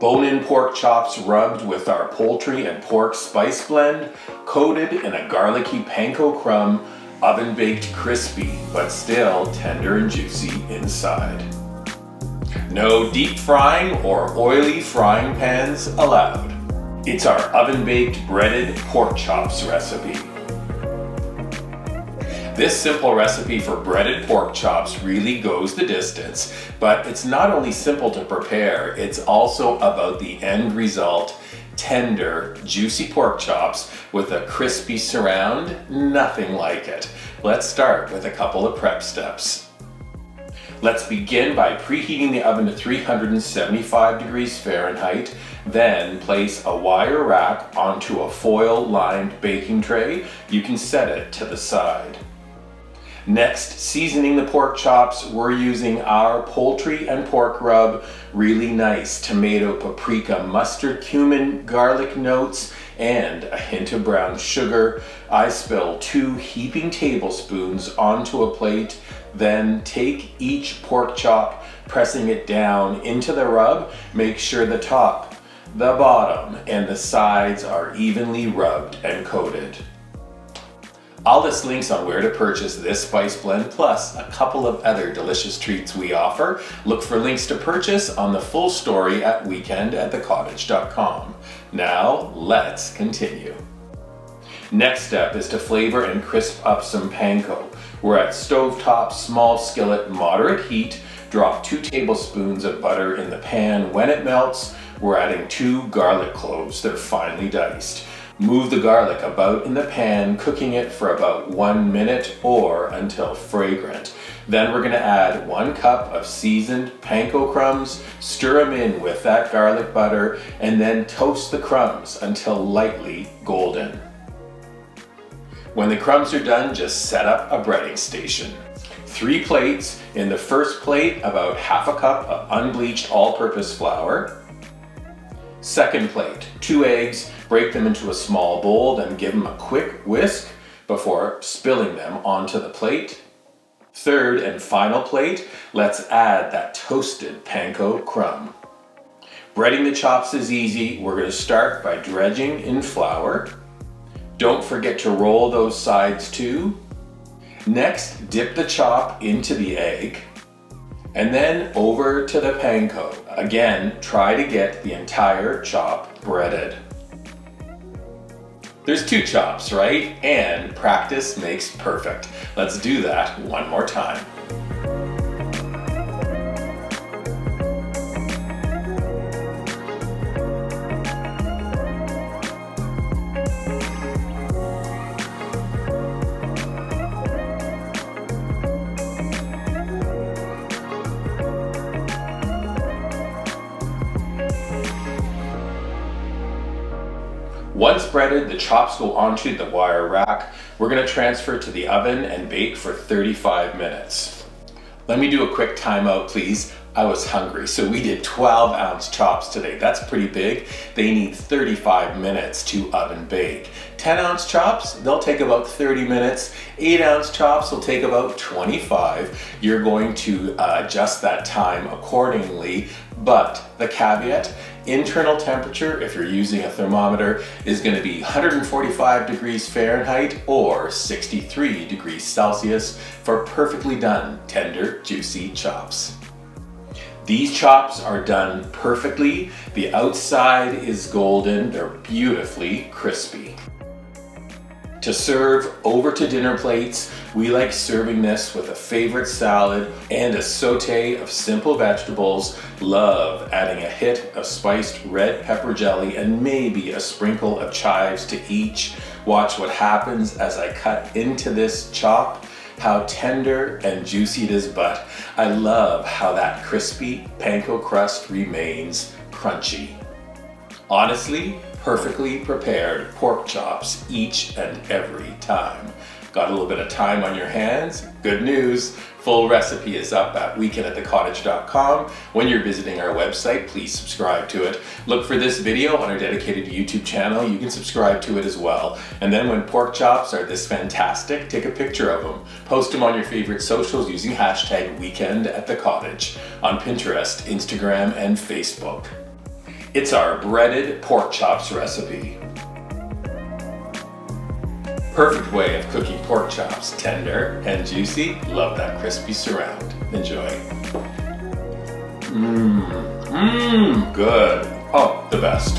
Bone-in pork chops rubbed with our poultry and pork spice blend, coated in a garlicky panko crumb, oven baked crispy, but still tender and juicy inside. No deep frying or oily frying pans allowed. It's our oven baked breaded pork chops recipe. This simple recipe for breaded pork chops really goes the distance, but it's not only simple to prepare, it's also about the end result. Tender, juicy pork chops with a crispy surround, nothing like it. Let's start with a couple of prep steps. Let's begin by preheating the oven to 375 degrees Fahrenheit, then place a wire rack onto a foil-lined baking tray. You can set it to the side. Next, seasoning the pork chops, we're using our poultry and pork rub, really nice tomato, paprika, mustard, cumin, garlic notes, and a hint of brown sugar. I spill 2 heaping tablespoons onto a plate, then take each pork chop, pressing it down into the rub. Make sure the top, the bottom, and the sides are evenly rubbed and coated. I'll list links on where to purchase this spice blend, plus a couple of other delicious treats we offer. Look for links to purchase on the full story at weekendatthecottage.com. Now, let's continue. Next step is to flavor and crisp up some panko. We're at stovetop, small skillet, moderate heat. Drop 2 tablespoons of butter in the pan. When it melts, we're adding 2 garlic cloves. They're finely diced. Move the garlic about in the pan, cooking it for about 1 minute or until fragrant. Then we're gonna add 1 cup of seasoned panko crumbs, stir them in with that garlic butter, and then toast the crumbs until lightly golden. When the crumbs are done, just set up a breading station. 3 plates. In the first plate, about half a cup of unbleached all-purpose flour. Second plate, 2 eggs. Break them into a small bowl, then give them a quick whisk before spilling them onto the plate. Third and final plate, let's add that toasted panko crumb. Breading the chops is easy. We're going to start by dredging in flour. Don't forget to roll those sides too. Next, dip the chop into the egg, and then over to the panko. Again, try to get the entire chop breaded. There's 2 chops, right? And practice makes perfect. Let's do that one more time. Once breaded, the chops go onto the wire rack. We're going to transfer to the oven and bake for 35 minutes. Let me do a quick timeout, please. I was hungry, so we did 12-ounce chops today. That's pretty big. They need 35 minutes to oven bake. 10-ounce chops, they'll take about 30 minutes. 8-ounce chops will take about 25. You're going to adjust that time accordingly, but the caveat, internal temperature, if you're using a thermometer, is going to be 145 degrees Fahrenheit or 63 degrees Celsius for perfectly done, tender, juicy chops. These chops are done perfectly. The outside is golden. They're beautifully crispy. To serve over to dinner plates, we like serving this with a favorite salad and a sauté of simple vegetables. Love adding a hit of spiced red pepper jelly and maybe a sprinkle of chives to each. Watch what happens as I cut into this chop. How tender and juicy it is, but I love how that crispy panko crust remains crunchy. Honestly, perfectly prepared pork chops each and every time. Got a little bit of time on your hands? Good news! Full recipe is up at weekendatthecottage.com. When you're visiting our website, please subscribe to it. Look for this video on our dedicated YouTube channel. You can subscribe to it as well. And then when pork chops are this fantastic, take a picture of them. Post them on your favorite socials using hashtag weekendatthecottage on Pinterest, Instagram, and Facebook. It's our breaded pork chops recipe. Perfect way of cooking pork chops, tender and juicy. Love that crispy surround. Enjoy. Good. Oh, the best.